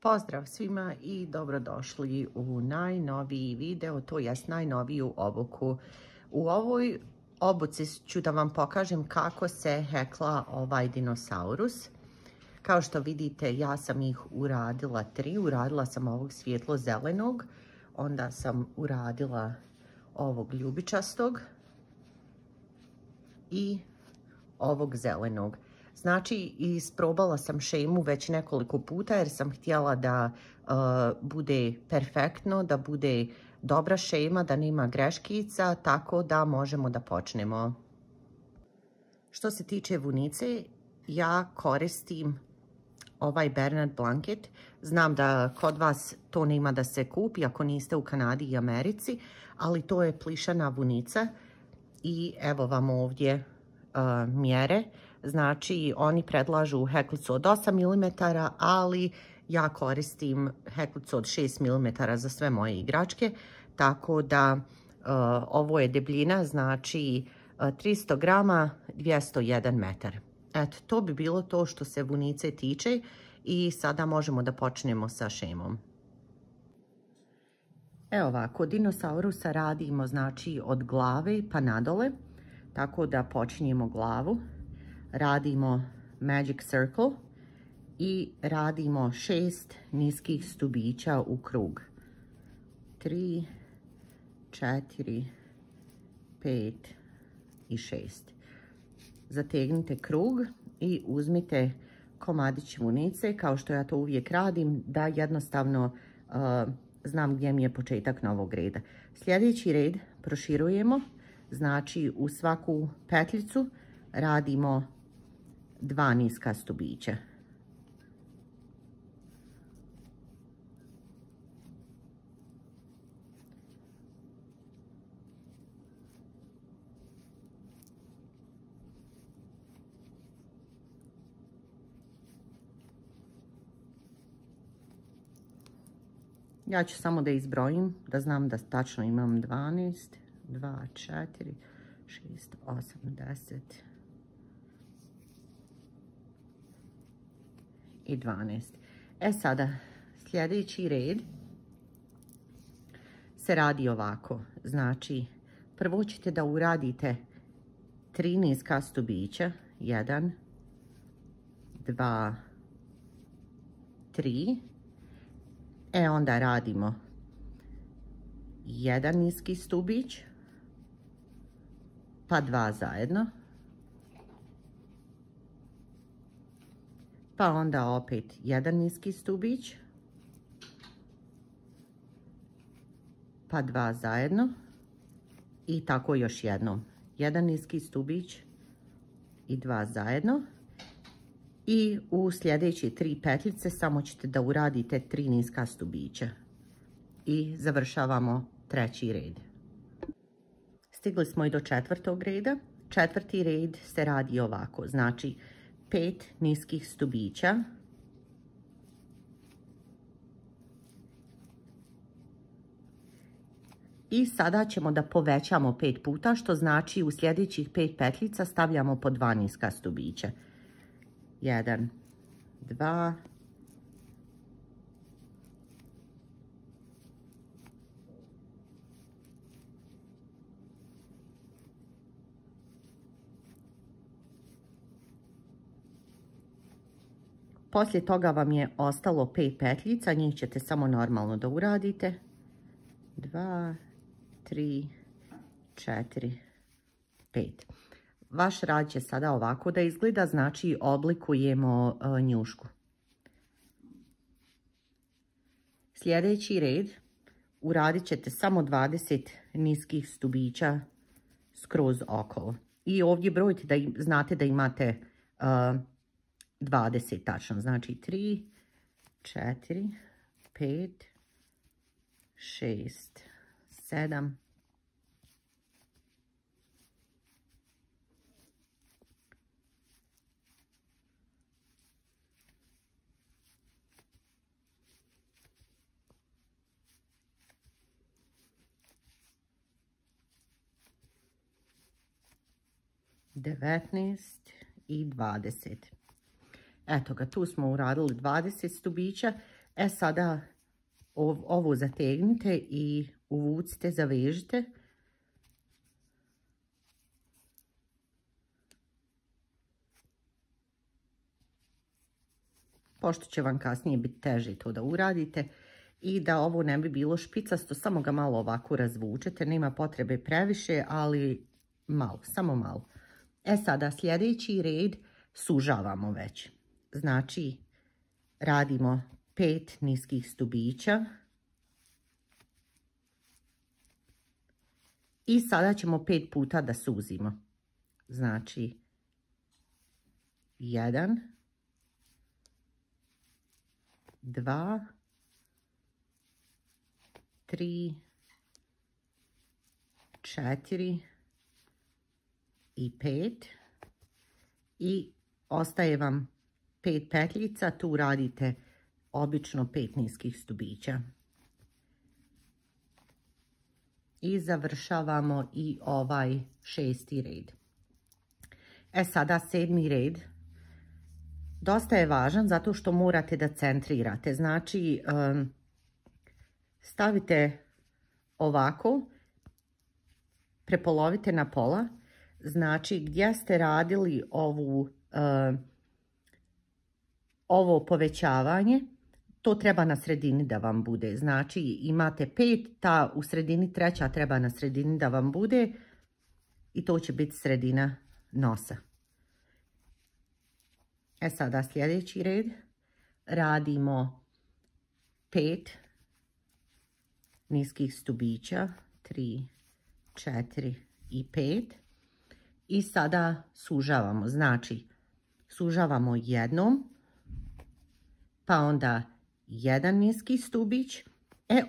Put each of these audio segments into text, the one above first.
Pozdrav svima i dobrodošli u najnoviji video, to jest najnoviju obuku. U ovoj obuci ću da vam pokažem kako se hekla ovaj dinosaurus. Kao što vidite, ja sam ih uradila 3. Uradila sam ovog svjetlo zelenog, onda sam uradila ovog ljubičastog i ovog zelenog. Znači, isprobala sam šemu već nekoliko puta jer sam htjela da bude perfektno, da bude dobra šema, da nema greškica, tako da možemo da počnemo. Što se tiče vunice, ja koristim ovaj Bernard blanket. Znam da kod vas to nema da se kupi ako niste u Kanadi i Americi, ali to je plišana vunica i evo vam ovdje mjere. Znači, oni predlažu heklicu od 8 mm, ali ja koristim heklicu od 6 mm za sve moje igračke. Tako da ovo je debljina, znači 300 grama, 201 metar. Eto, to bi bilo to što se vunice tiče i sada možemo da počnemo sa šemom. Evo ovako, dinosaurusa radimo znači od glave pa nadole. Tako da počinjemo glavu, radimo Magic Circle i radimo 6 niskih stubića u krug. 3, 4, 5 i 6. Zategnite krug i uzmite komadić vunice, kao što ja to uvijek radim, da jednostavno znam gdje mi je početak novog reda. Sljedeći red proširujemo. Znači, u svaku petljicu radimo 2 niska stubića. Ja ću samo da izbrojim, da znam da tačno imam 12. 2, 4, 6, 8, 10 i 12. E sada, sljedeći red se radi ovako. Znači, prvo ćete da uradite 3 niska stubića. 1, 2, 3. E onda radimo 1 niski stubić, pa 2 zajedno, pa onda opet 1 niski stubić, pa 2 zajedno i tako još jednom. 1 niski stubić i 2 zajedno. I u sljedeće 3 petljice samo ćete da uradite 3 niska stubića. I završavamo 3. red. Stigli smo i do 4. reda. 4. red se radi ovako. Znači, 5 niskih stubića. I sada ćemo da povećamo 5 puta, što znači u sljedećih 5 petljica stavljamo po 2 niska stubića. 1, 2, 3. Poslije toga vam je ostalo 5 petljica, njih ćete samo normalno da uradite. 2, 3, 4, 5. Vaš rad će sada ovako da izgleda, znači oblikujemo njušku. Sljedeći red uradit ćete samo 20 niskih stubića skroz okolo. I ovdje brojite da znate da imate 20 tačno. Znači 3, 4, 5, 6, 7, 19 i 20. Eto ga, tu smo uradili 20 stubića. Sada ovo zategnite i uvucite, zavežite. Pošto će vam kasnije biti teže to da uradite i da ovo ne bi bilo špicasto, samo ga malo ovako razvučete, nema potrebe previše, ali malo, samo malo. Sada sljedeći red sužavamo već. Znači, radimo 5 niskih stubića. I sada ćemo 5 puta da suzimo. Znači, 1, 2, 3, 4 i 5. I ostaje vam 5 petljica, tu radite obično 5 niskih stubića. I završavamo i ovaj 6. red. Sada 7. red. Dosta je važan zato što morate da centrirate. Znači, stavite ovako, prepolovite na pola. Znači, gdje ste radili ovo povećavanje, to treba na sredini da vam bude. Znači, imate 5, ta u sredini treća treba na sredini da vam bude i to će biti sredina nosa. Sada sljedeći red. Radimo 5 niskih stubića, 3, 4 i 5. I sada sužavamo. Znači, sužavamo jednom, pa onda jedan niski stubić.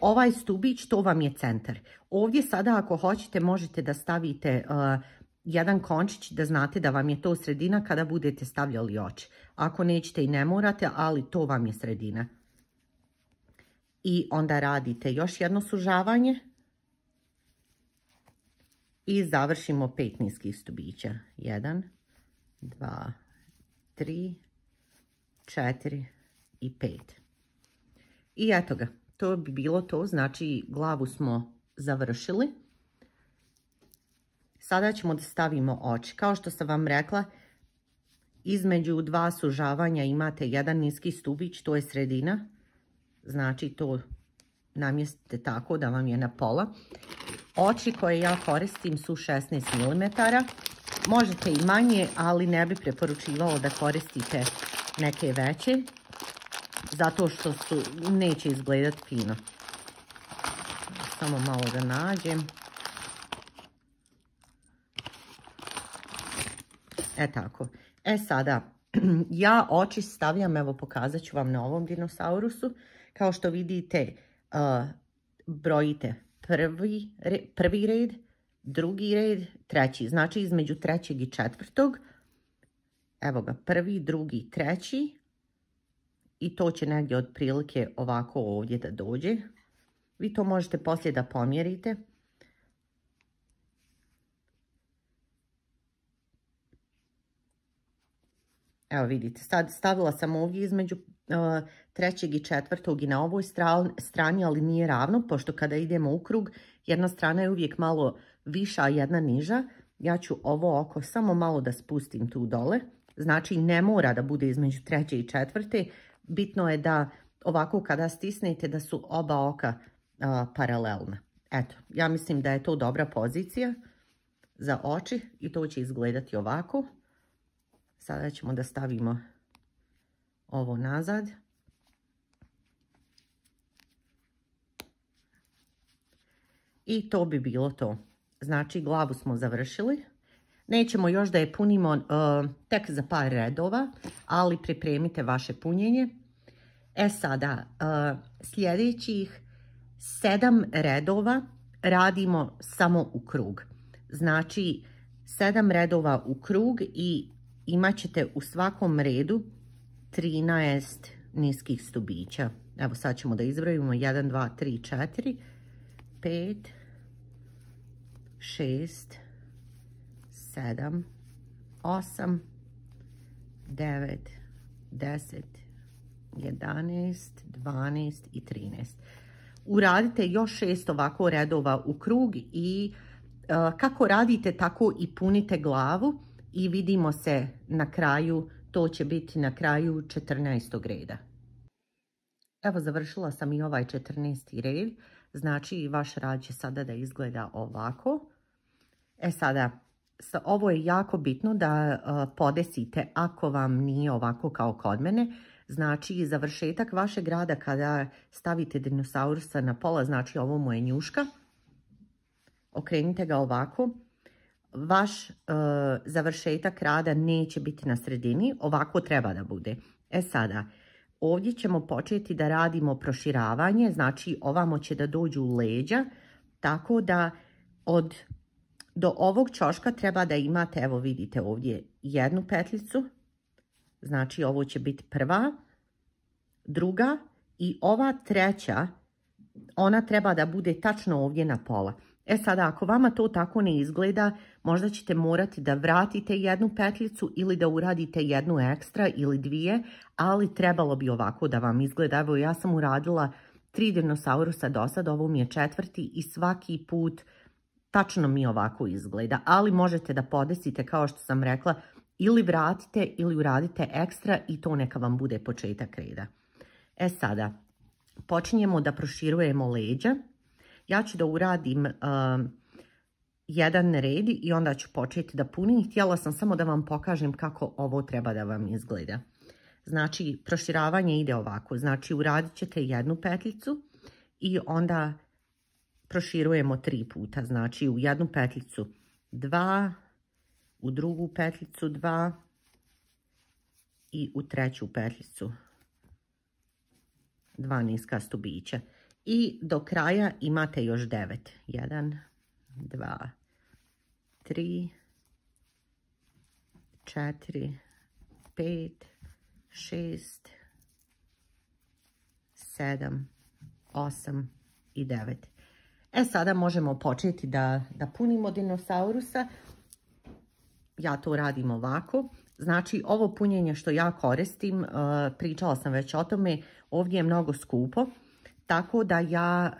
Ovaj stubić, to vam je centar. Ovdje sada ako hoćete možete da stavite jedan končić da znate da vam je to sredina kada budete stavljali oči. Ako nećete i ne morate, ali to vam je sredina. I onda radite još jedno sužavanje. I završimo 5 niskih stubića. 1, 2, 3, 4 i 5. I eto ga, to bi bilo to. Znači, glavu smo završili. Sada ćemo da stavimo oči. Kao što sam vam rekla, između 2 sužavanja imate jedan niski stubić, to je sredina. Znači, to namjestite tako da vam je na pola. Oči koje ja koristim su 16 mm. Možete i manje, ali ne bi preporučivalo da koristite neke veće, zato što neće izgledati fino. Samo malo da nađem. Tako. Sada, ja oči stavljam, evo pokazat ću vam na ovom dinosaurusu. Kao što vidite, brojite prvi red, drugi red, treći. Znači između trećeg i četvrtog. Evo ga, prvi, drugi, treći. I to će negdje otprilike ovako ovdje da dođe. Vi to možete poslije da pomjerite. Evo vidite, sad stavila sam ovdje između trećeg i četvrtog i na ovoj strani, ali nije ravno, pošto kada idemo u krug, jedna strana je uvijek malo viša, a jedna niža. Ja ću ovo oko samo malo da spustim tu dole. Znači, ne mora da bude između treće i četvrte. Bitno je da ovako kada stisnete da su oba oka paralelna. Eto, ja mislim da je to dobra pozicija za oči i to će izgledati ovako. Sada ćemo da stavimo ovo nazad. I to bi bilo to. Znači, glavu smo završili. Nećemo još da je punimo tek za par redova, ali pripremite vaše punjenje. Sada, sljedećih 7 redova radimo samo u krug. Znači, 7 redova u krug i imat ćete u svakom redu 13 niskih stubića. Evo sad ćemo da izbrojimo 1, 2, 3, 4, 5, 6, 7, 8, 9, 10, 11, 12 i 13. Uradite još 6 ovako redova u krug i kako radite tako i punite glavu i vidimo se na kraju, to će biti na kraju 14. reda. Evo završila sam i ovaj 14. red, znači vaš rad će sada da izgleda ovako. Sada, ovo je jako bitno da podesite ako vam nije ovako kao kod mene. Znači, završetak vašeg rada kada stavite dinosaurusa na pola, znači ovo mu je njuška. Okrenite ga ovako. Vaš završetak rada neće biti na sredini, ovako treba da bude. Sada, ovdje ćemo početi da radimo proširavanje, znači ovamo će da dođu leđa, tako da do ovog ćoška treba da imate, evo vidite ovdje, jednu petljicu, znači ovo će biti prva, druga i ova treća, ona treba da bude tačno ovdje na pola. Sada, ako vama to tako ne izgleda, možda ćete morati da vratite jednu petljicu ili da uradite jednu ekstra ili dvije, ali trebalo bi ovako da vam izgleda. Evo, ja sam uradila 3 dinosaurusa do sad, ovo mi je 4. i svaki put tačno mi ovako izgleda, ali možete da podesite, kao što sam rekla, ili vratite ili uradite ekstra i to neka vam bude početak reda. Sada, počinjemo da proširujemo leđa. Ja ću da uradim jedan red i onda ću početi da punim. Htjela sam samo da vam pokažem kako ovo treba da vam izgleda. Znači, proširavanje ide ovako. Znači, uradit ćete jednu petljicu i onda proširujemo 3 puta. Znači, u jednu petljicu 2, u drugu petljicu 2 i u treću petljicu 2 niska stubića. I do kraja imate još 9. 1, 2, 3, 4, 5, 6, 7, 8 i 9. Sada možemo početi da punimo dinosaurusa. Ja to radim ovako. Znači, ovo punjenje što ja koristim, pričala sam već o tome, ovdje je mnogo skupo. Tako da ja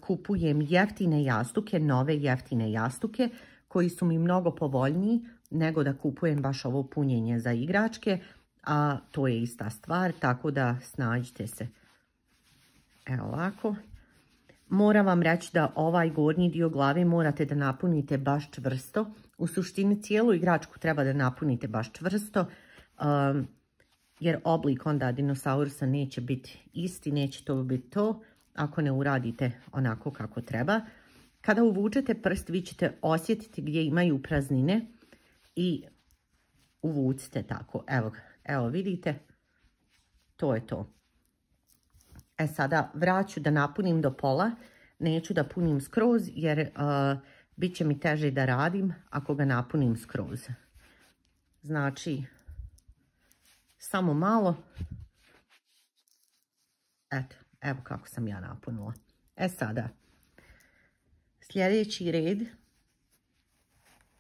kupujem jeftine jastuke, nove jeftine jastuke, koji su mi mnogo povoljniji nego da kupujem baš ovo punjenje za igračke, a to je ista stvar, tako da snađite se. Evo ovako. Moram vam reći da ovaj gornji dio glave morate da napunite baš čvrsto. U suštini cijelu igračku treba da napunite baš čvrsto, jer oblik onda dinosaurusa neće biti isti, neće to biti to ako ne uradite onako kako treba. Kada uvučete prst, vi ćete osjetiti gdje imaju praznine i uvucite tako. Evo vidite, to je to. Sada vraću da napunim do pola, neću da punim skroz jer bit će mi teže da radim ako ga napunim skroz. Znači, samo malo. Evo kako sam ja napunila. Sada, sljedeći red,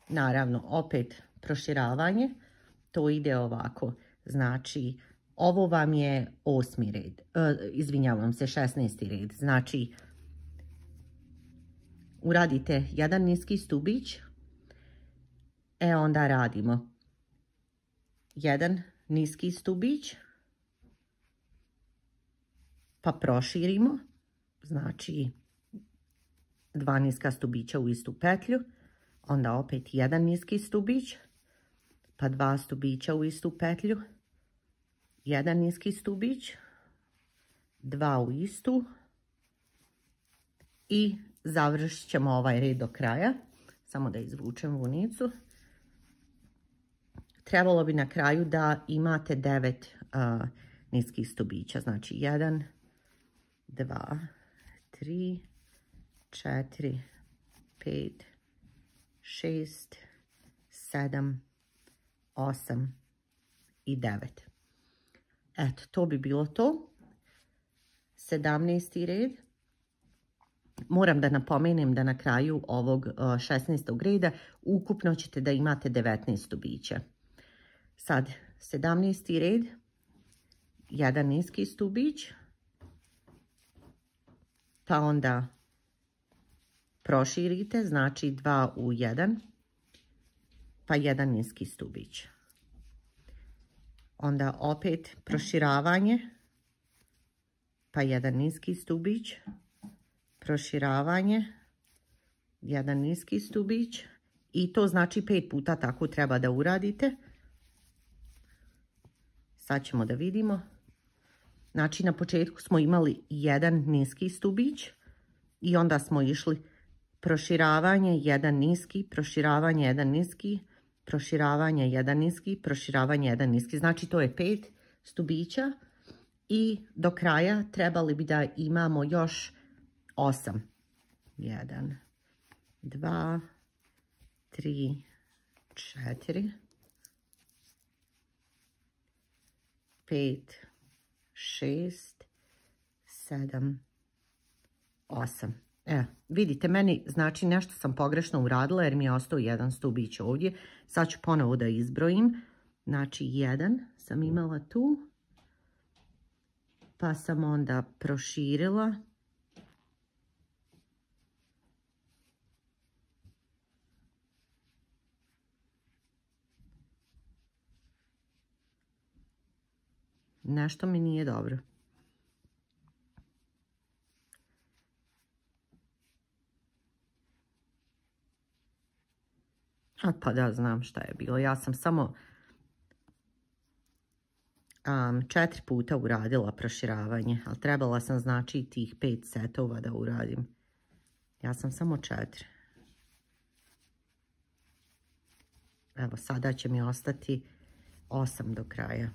naravno opet proširavanje, to ide ovako. Znači, ovo vam je 8. red, izvinjavam se, 16. red. Znači, uradite jedan niski stubić, onda radimo jedan niski stubić, pa proširimo, znači 2 niska stubića u istu petlju, onda opet jedan niski stubić, pa 2 stubića u istu petlju, jedan niski stubić, 2 u istu i završit ćemo ovaj red do kraja. Samo da izvučem vunicu. Trebalo bi na kraju da imate 9 niskih stubića. Znači 1, 2, 3, 4, 5, 6, 7, 8 i 9. Eto, to bi bilo to. 17. red. Moram da napomenem da na kraju ovog 16. reda ukupno ćete da imate 19 stubića. Sad, 17. red. jedan niski stubić, pa onda proširite, znači 2 u 1, pa jedan niski stubić. Onda opet proširavanje, pa jedan niski stubić, proširavanje, jedan niski stubić i to znači 5 puta tako treba da uradite. Sad ćemo da vidimo. Znači na početku smo imali jedan niski stubić i onda smo išli proširavanje, jedan niski, proširavanje, jedan niski, proširavanje, jedan niski, proširavanje, jedan niski. Znači to je 5 stubića i do kraja trebali bi da imamo još 8. 1, 2, 3, 4, 5, 6, 7, 8. Evo, vidite, meni znači nešto sam pogrešno uradila jer mi je ostao jedan stubić ovdje. Sad ću ponovo da izbrojim. Znači 1 sam imala tu, pa sam onda proširila. Nešto mi nije dobro. Pa da, znam šta je bilo. Ja sam samo 4 puta uradila proširavanje, ali trebala sam znači tih 5 setova da uradim. Ja sam samo 4. Evo, sada će mi ostati 8 do kraja.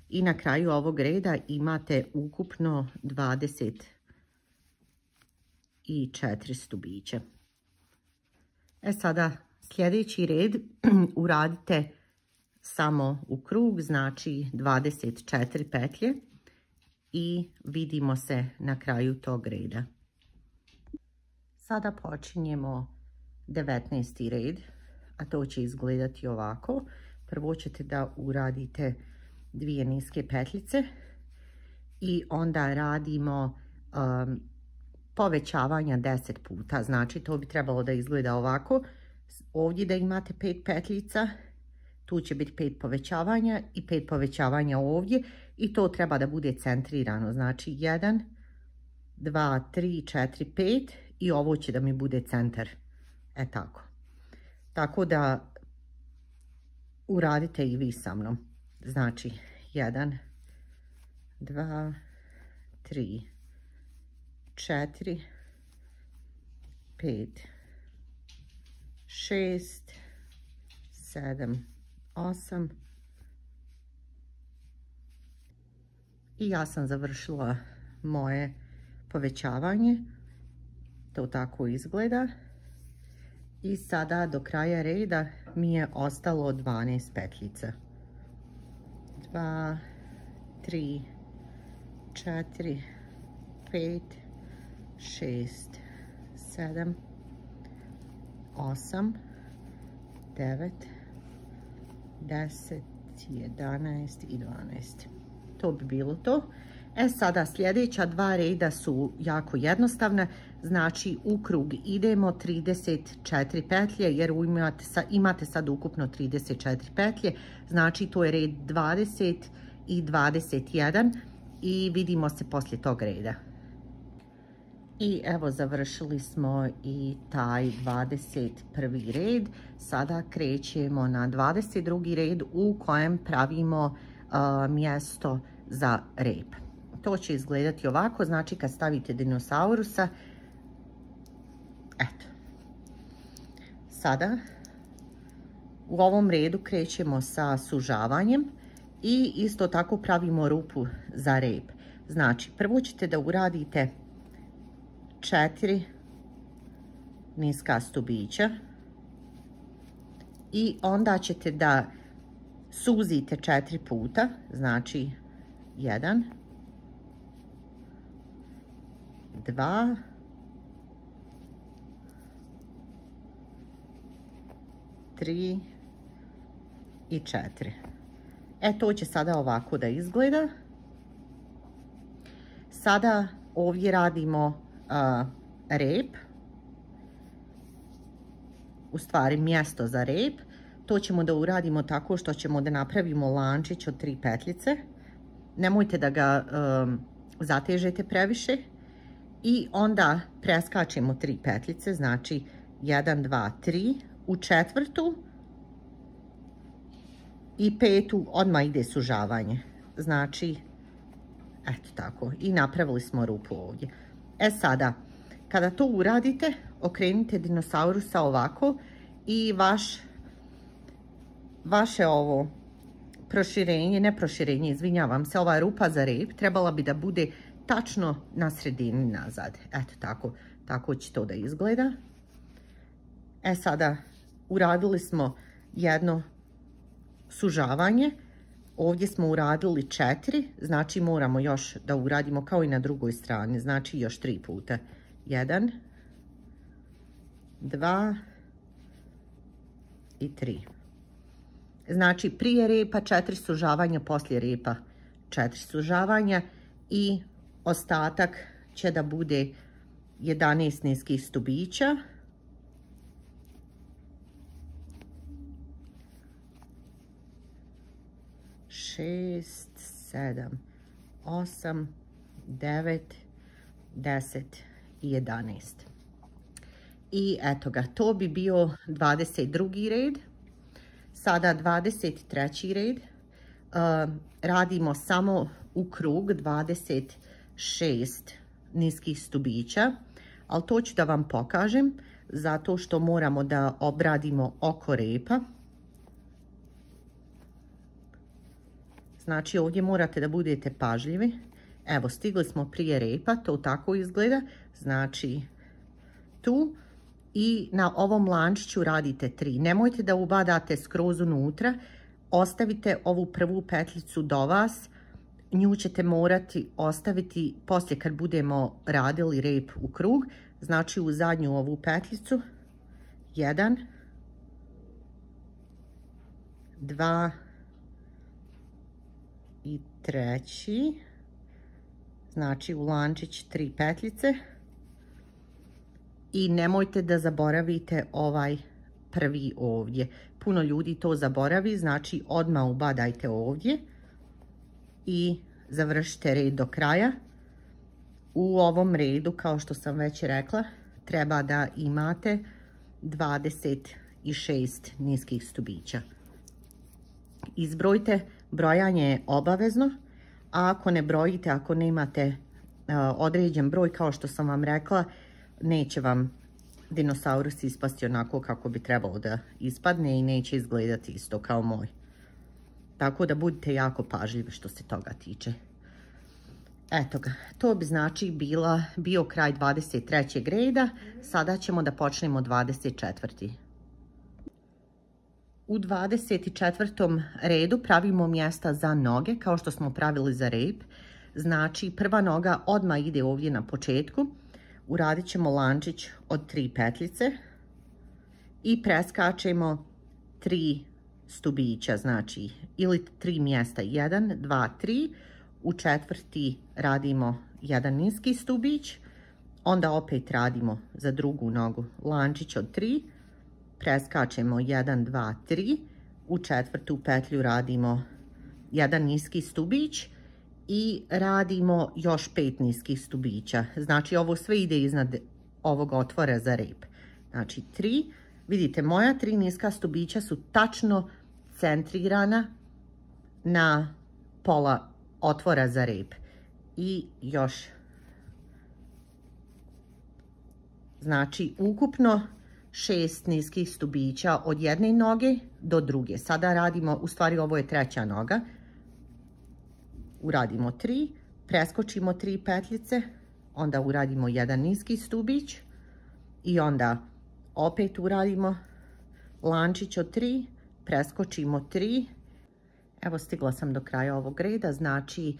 I na kraju ovog reda imate ukupno 24 stubića. Sada sljedeći red uradite samo u krug, znači 24 petlje i vidimo se na kraju tog reda. Sada počinjemo 19. red, a to će izgledati ovako. Prvo ćete da uradite 2 niske petljice i onda radimo povećavanja 10 puta. Znači to bi trebalo da izgleda ovako. Ovdje da imate 5 petljica, tu će biti 5 povećavanja i 5 povećavanja ovdje i to treba da bude centrirano. Znači 1, 2, 3, 4, 5 i ovo će da mi bude centar. Tako. Tako da uradite i vi sa mnom. Znači 1, 2, 3, 4, 5, 6, 7, 8 i ja sam završila moje povećavanje. To tako izgleda. I sada do kraja reda mi je ostalo 12 petljica. 2, 3, 4, 5, 6, 7, 8, 9, 10, 11 i 12. To bi bilo to. Sada sljedeća 2 reda su jako jednostavna. Znači u krug idemo 34 petlje jer imate sad ukupno 34 petlje. Znači to je red 20 i 21 i vidimo se poslije tog reda. I evo završili smo i taj 21. red. Sada krećemo na 22. red u kojem pravimo mjesto za rep. To će izgledati ovako, znači kad stavite dinosaurusa, eto. Sada u ovom redu krećemo sa sužavanjem i isto tako pravimo rupu za rep. Znači prvo ćete da uradite 4 niska stubića i onda ćete da suzite 4 puta, znači 1, 2, 3 i 4. To će sada ovako da izgleda. Sada ovdje radimo rep. U stvari mjesto za rep. To ćemo da uradimo tako što ćemo da napravimo lančić od 3 petljice. Nemojte da ga zatežete previše. I onda preskačemo 3 petljice, znači 1, 2, 3. U četvrtu i petu odmah ide sužavanje. Znači, eto tako. I napravili smo rupu ovdje. Sada, kada to uradite, okrenite dinosaurusa ovako i vaše ovo proširenje, ne proširenje, izvinjavam se, ova rupa za rep trebala bi da bude tačno na sredini nazad. Eto tako, tako će to da izgleda. Sada uradili smo jedno sužavanje. Ovdje smo uradili 4, znači moramo još da uradimo kao i na drugoj strani, znači još 3 puta. 1, 2 i 3. Znači prije repa 4 sužavanja, poslije repa 4 sužavanja i ostatak će da bude 11 niskih stubića. Šest, 7, 8, 9, 10 i 11. I eto ga, to bi bio 22. red. Sada 23. red. Radimo samo u krug 26 niskih stubića, ali to ću da vam pokažem zato što moramo da obradimo oko repa. Znači ovdje morate da budete pažljivi. Evo, stigli smo prije repa, to tako izgleda. Znači tu i na ovom lančiću radite 3. Nemojte da ubadate skroz unutra. Ostavite ovu prvu petljicu do vas. Nju ćete morati ostaviti poslije kad budemo radili rep u krug. Znači u zadnju ovu petljicu. 1, 2 i 3. Znači u lančić 3 petljice. I nemojte da zaboravite ovaj prvi ovdje. Puno ljudi to zaboravi, znači odmah ubadajte ovdje i završite red do kraja. U ovom redu, kao što sam već rekla, treba da imate 26 niskih stubića. Izbrojite, brojanje je obavezno, a ako ne brojite, ako nemate određen broj, kao što sam vam rekla, neće vam dinosaurus ispasti onako kako bi trebalo da ispadne i neće izgledati isto kao moj. Tako da budite jako pažljivi što se toga tiče. Eto ga, to bi znači bio kraj 23. reda. Sada ćemo da počnemo 24. U 24. redu pravimo mjesta za noge kao što smo pravili za rep. Znači prva noga odmah ide ovdje na početku. Uradit ćemo lančić od 3 petljice i preskačemo 3 stubića, znači ili 3 mjesta, 1, 2, 3. U četvrti radimo jedan niski stubić, onda opet radimo za drugu nogu lančić od 3, preskačemo 1, 2, 3. U četvrtu petlju radimo jedan niski stubić i radimo još 5 niskih stubića. Znači ovo sve ide iznad ovog otvora za rep. Znači 3, vidite moja 3 niska stubića su tačno centrirana na pola otvora za rep. I još. Znači ukupno 6 niskih stubića od jedne noge do druge. Sada radimo, u stvari ovo je treća noga. Uradimo 3, preskočimo 3 petljice, onda uradimo jedan niski stubić i onda opet uradimo lančić od 3, preskočimo 3. Evo stigla sam do kraja ovog reda, znači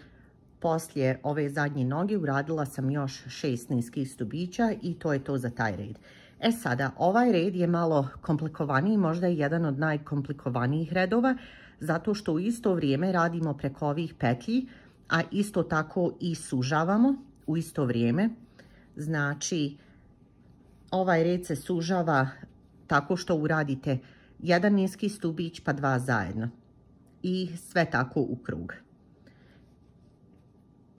poslije ove zadnje noge uradila sam još 6 niskih stubića i to je to za taj red. Sada, ovaj red je malo komplikovaniji, možda je jedan od najkomplikovanijih redova, zato što u isto vrijeme radimo preko ovih petlji, a isto tako i sužavamo u isto vrijeme. Znači, ovaj red se sužava tako što uradite jedan niski stubić pa dva zajedno i sve tako u krug.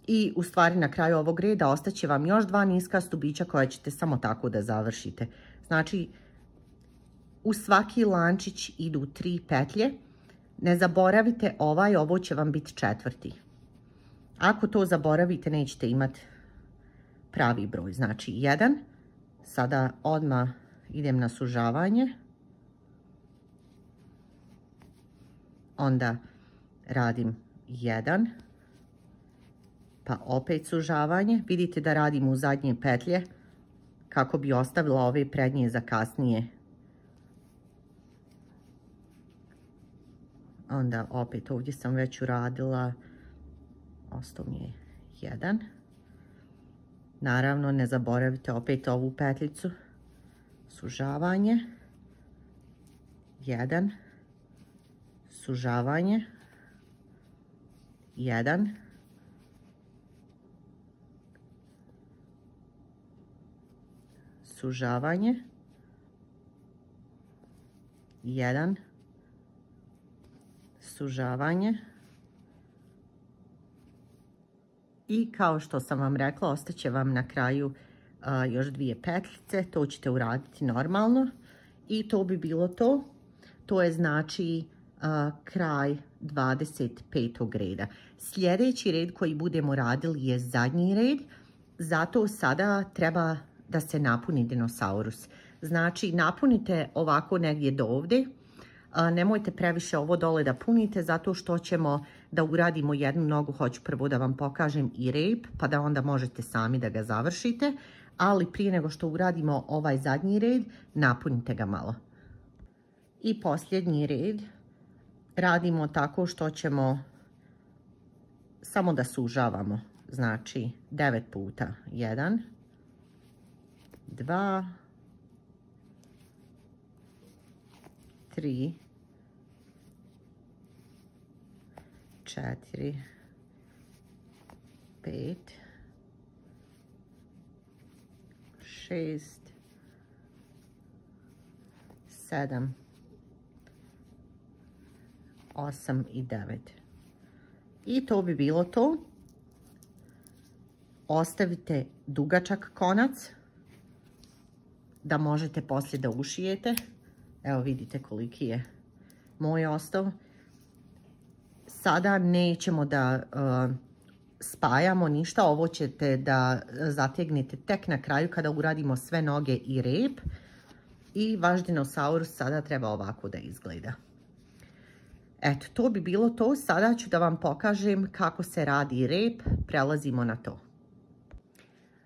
I u stvari na kraju ovog reda ostaće vam još dva niska stubića koja ćete samo tako da završite. Znači, u svaki lančić idu 3 petlje. Ne zaboravite ovo će vam biti 4. Ako to zaboravite, nećete imati pravi broj. Znači, 1. Sada odmah idem na sužavanje. Onda radim 1. Pa opet sužavanje. Vidite da radim u zadnje petlje kako bi ostavila ove prednje za kasnije. Onda opet ovdje sam već uradila, ostao mi je 1. Naravno, ne zaboravite opet ovu petljicu, sužavanje, 1, sužavanje, 1, sužavanje, 1, sužavanje. I kao što sam vam rekla, ostaće vam na kraju još 2 petljice. To ćete uraditi normalno. I to bi bilo to. To je znači kraj 25. reda. Sljedeći red koji budemo radili je zadnji red. Zato sada treba da se napuni dinosaurus. Znači, napunite ovako negdje do ovdje. Nemojte previše ovo dole da punite, zato što ćemo da uradimo jednu nogu. Hoću prvo da vam pokažem i rep, pa da onda možete sami da ga završite. Ali prije nego što uradimo ovaj zadnji red, napunite ga malo. I posljednji red radimo tako što ćemo samo da sužavamo. Znači, 9 puta. 1, 2, 3, 4, 5, 6, 7, 8 i 9. I to bi bilo to. Ostavite dugačak konac da možete poslije da ušijete. Evo vidite koliki je moj ostao. Sada nećemo da spajamo ništa. Ovo ćete da zategnete tek na kraju kada uradimo sve noge i rep. I vaš dinosaurus sada treba ovako da izgleda. Eto, to bi bilo to. Sada ću da vam pokažem kako se radi rep. Prelazimo na to.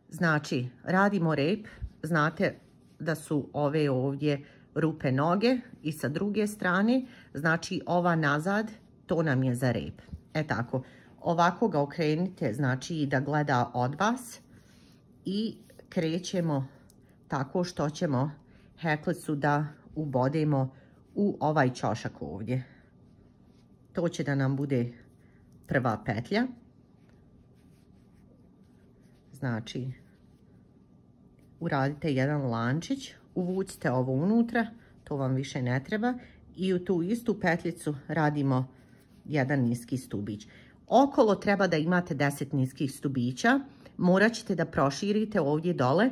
Znači, radimo rep. Znate da su ove ovdje rupe noge i sa druge strane, znači ova nazad, to nam je za rep. E tako, ovako ga okrenite, znači da gleda od vas i krećemo tako što ćemo heklicu da ubodemo u ovaj ćošak ovdje. To će da nam bude prva petlja. Znači, uradite jedan lančić, uvucite ovo unutra, to vam više ne treba i u tu istu petljicu radimo jedan niski stubić. Okolo treba da imate 10 niskih stubića, morat ćete da proširite ovdje dole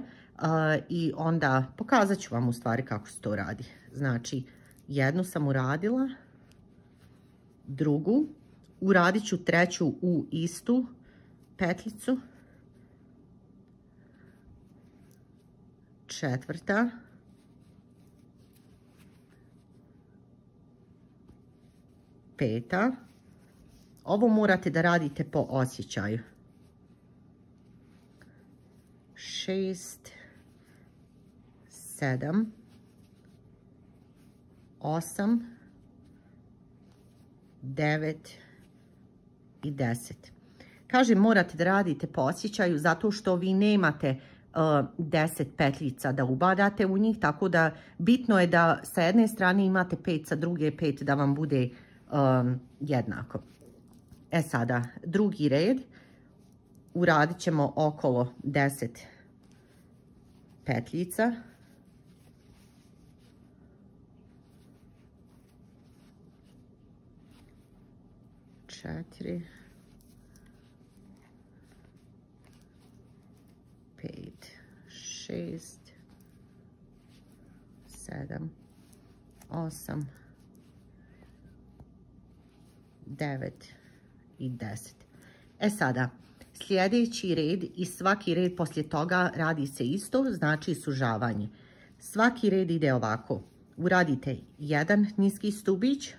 i onda pokazat ću vam u stvari kako se to radi. Znači, jednu sam uradila, drugu, uradit ću treću u istu petljicu, četvrta, peta. Ovo morate da radite po osjećaju. 6, 7, 8, 9 i 10. Kažem, morate da radite po osjećaju zato što vi nemate 10 petljica da ubadate u njih, tako da bitno je da sa jedne strane imate 5, sa druge 5 da vam bude jednako. E sada, drugi red, uradit ćemo okolo 10 petljica. Četiri, 5, 6, 7, 8, 9 i 10. E sada, sljedeći red i svaki red poslije toga radi se isto, znači sužavanje. Svaki red ide ovako. Uradite jedan niski stubić,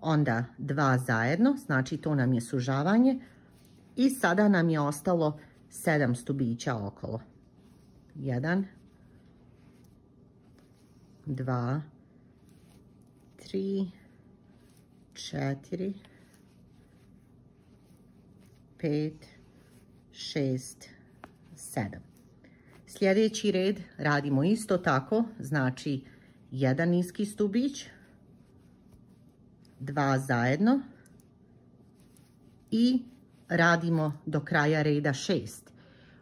onda 2 zajedno, znači to nam je sužavanje. I sada nam je ostalo 7 stubića okolo. 1, 2, 3, 4, 5, 6, 7. Sljedeći red radimo isto tako, znači jedan niski stubić, 2 zajedno i radimo do kraja reda 6.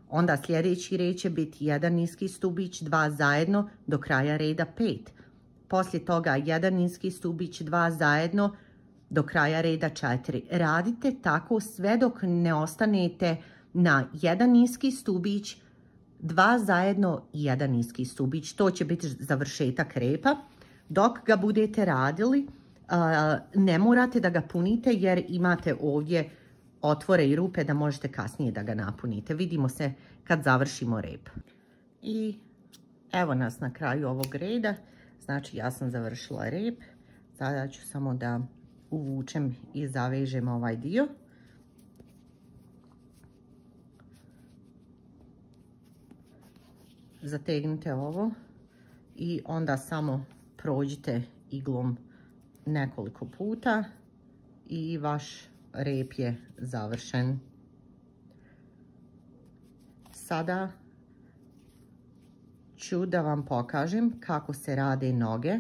Onda sljedeći red će biti jedan niski stubić, 2 zajedno do kraja reda 5. Poslije toga jedan niski stubić, 2 zajedno do kraja reda 4. Radite tako sve dok ne ostanete na jedan niski stubić, 2 zajedno i jedan niski stubić. To će biti završetak repa. Dok ga budete radili, ne morate da ga punite jer imate ovdje otvore i rupe da možete kasnije da ga napunite. Vidimo se kad završimo rep. I evo nas na kraju ovog reda. Znači ja sam završila rep. Sada ću samo da uvučem i zavežem ovaj dio. Zategnite ovo i onda samo prođite iglom nekoliko puta i vaš rep je završen. Sada ću da vam pokažem kako se rade noge.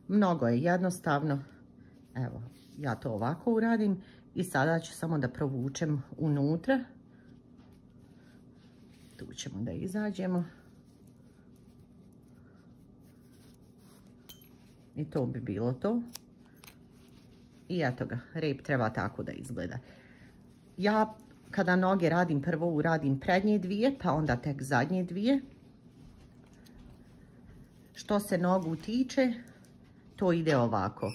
Mnogo je jednostavno. Evo, ja to ovako uradim i sada ću samo da provučem unutra. Tu ćemo da izađemo. I to bi bilo to. I eto ga, rep treba tako da izgleda. Ja kada noge radim, prvo uradim prednje dvije, pa onda tek zadnje dvije. Što se nogu tiče, to ide ovako.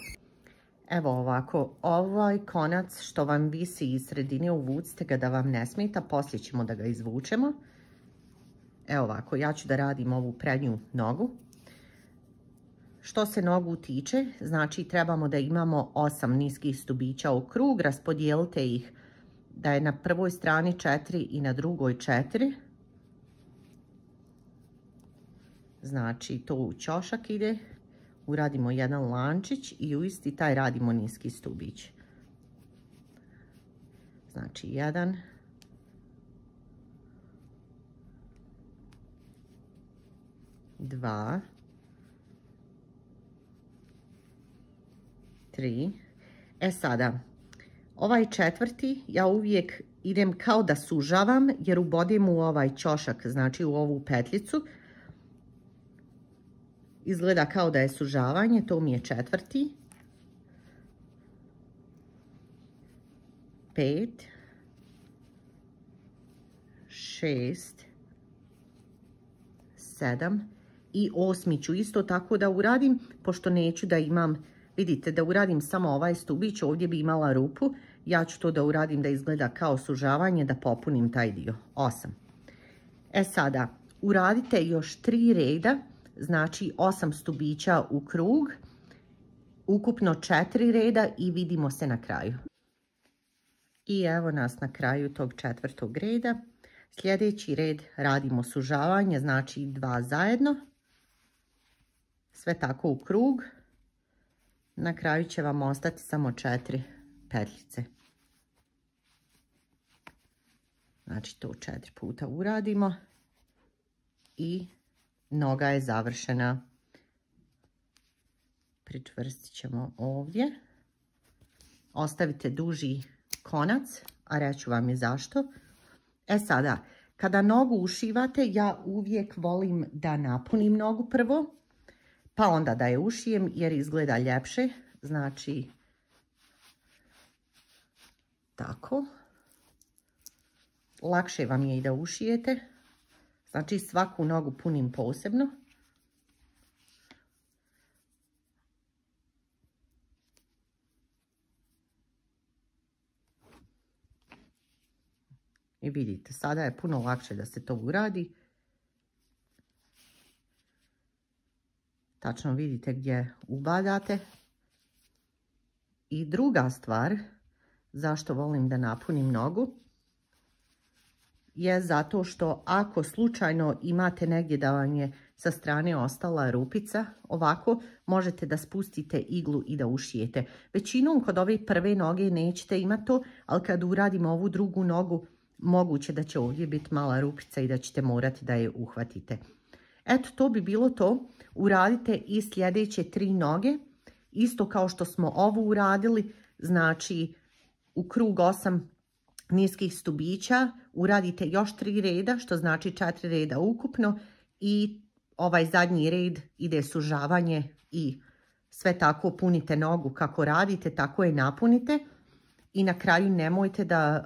Evo ovako, ovaj konac što vam visi iz sredine, uvucite ga da vam ne smeta, poslije ćemo da ga izvučemo. Evo ovako, ja ću da radim ovu prednju nogu. Što se nogu tiče, znači trebamo da imamo 8 niskih stubića u krug, raspodijelite ih da je na prvoj strani 4 i na drugoj 4. Znači to u ćošak ide, uradimo jedan lančić i u isti taj radimo niski stubić. Znači 1, 2, 3. E sada, ovaj četvrti ja uvijek idem kao da sužavam jer ubodim u ovaj ćošak, znači u ovu petljicu. Izgleda kao da je sužavanje, to mi je četvrti. 5, 6, 7 i 8 ću isto tako da uradim, pošto neću da imam, vidite, da uradim samo ovaj stubić, ovdje bi imala rupu. Ja ću to da uradim da izgleda kao sužavanje, da popunim taj dio. 8. E sada, uradite još 3 reda, znači 8 stubića u krug, ukupno 4 reda i vidimo se na kraju. I evo nas na kraju tog četvrtog reda. Sljedeći red radimo sužavanje, znači 2 zajedno. Sve tako u krug. Na kraju će vam ostati samo 4 petljice. Znači to 4 puta uradimo. I noga je završena. pričvrstit ćemo ovdje. Ostavite duži konac, a reću vam je zašto. E sada, kada nogu ušivate, ja uvijek volim da napunim nogu prvo, pa onda da je ušijem jer izgleda ljepše. Znači, tako. Lakše vam je i da ušijete. Znači, svaku nogu punim posebno. I vidite, sada je puno lakše da se to uradi. Tačno vidite gdje ubadate. I druga stvar, zašto volim da napunim nogu, je zato što ako slučajno imate negdje da vam je sa strane ostala rupica, ovako možete da spustite iglu i da ušijete. Većinom kod ove prve noge nećete imati to, ali kad uradimo ovu drugu nogu, moguće da će ovdje biti mala rupica i da ćete morati da je uhvatite. Eto, to bi bilo to. Uradite i sljedeće 3 noge. Isto kao što smo ovu uradili, znači u krug 8 niskih stubića uradite još 3 reda, što znači 4 reda ukupno i ovaj zadnji red ide sužavanje i sve tako punite nogu kako radite, tako je napunite i na kraju nemojte da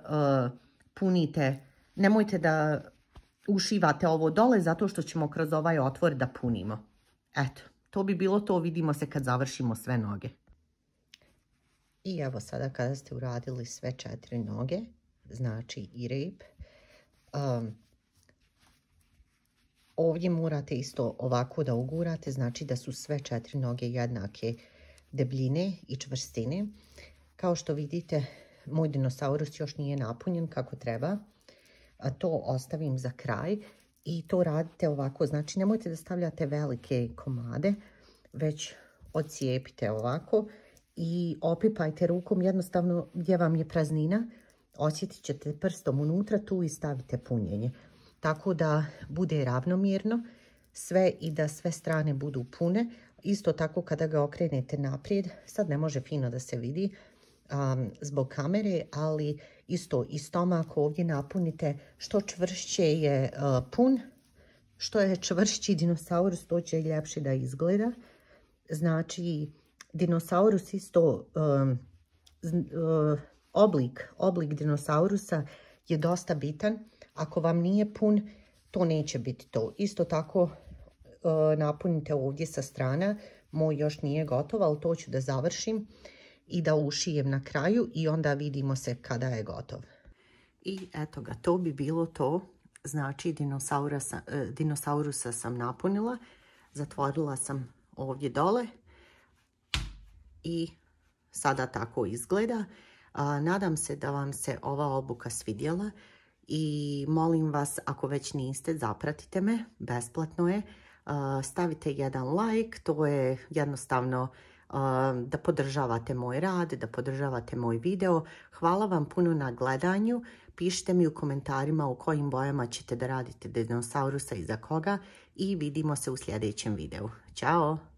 nemojte da ušivate ovo dole zato što ćemo kroz ovaj otvor da punimo. Eto, to bi bilo to, vidimo se kad završimo sve noge. I evo sada kada ste uradili sve 4 noge, znači i rep, ovdje morate isto ovako da ugurate, znači da su sve 4 noge jednake debljine i čvrstine. Kao što vidite, moj dinosaurus još nije napunjen kako treba, a to ostavim za kraj i to radite ovako, znači nemojte da stavljate velike komade, već odcijepite ovako i opipajte rukom jednostavno gdje vam je praznina, osjetit ćete prstom unutra tu i stavite punjenje. Tako da bude ravnomjerno sve i da sve strane budu pune. Isto tako kada ga okrenete naprijed, sad ne može fino da se vidi zbog kamere, ali isto i stomak ovdje napunite. Što čvršće je pun, što je čvršći dinosaurus, to će ljepše da izgleda. Znači, dinosaurus isto, oblik dinosaurusa je dosta bitan. Ako vam nije pun, to neće biti to. Isto tako napunite ovdje sa strana. Moj još nije gotov, ali to ću da završim i da ušijem na kraju i onda vidimo se kada je gotov. I eto ga, to bi bilo to. Znači, dinosaurusa sam napunila. Zatvorila sam ovdje dole i sada tako izgleda. Nadam se da vam se ova obuka svidjela i molim vas, ako već niste, zapratite me, besplatno je. Stavite jedan like, to je jednostavno da podržavate moj rad, da podržavate moj video. Hvala vam puno na gledanju. Pišite mi u komentarima u kojim bojama ćete da radite dinosaurusa i za koga i vidimo se u sljedećem videu. Ćao!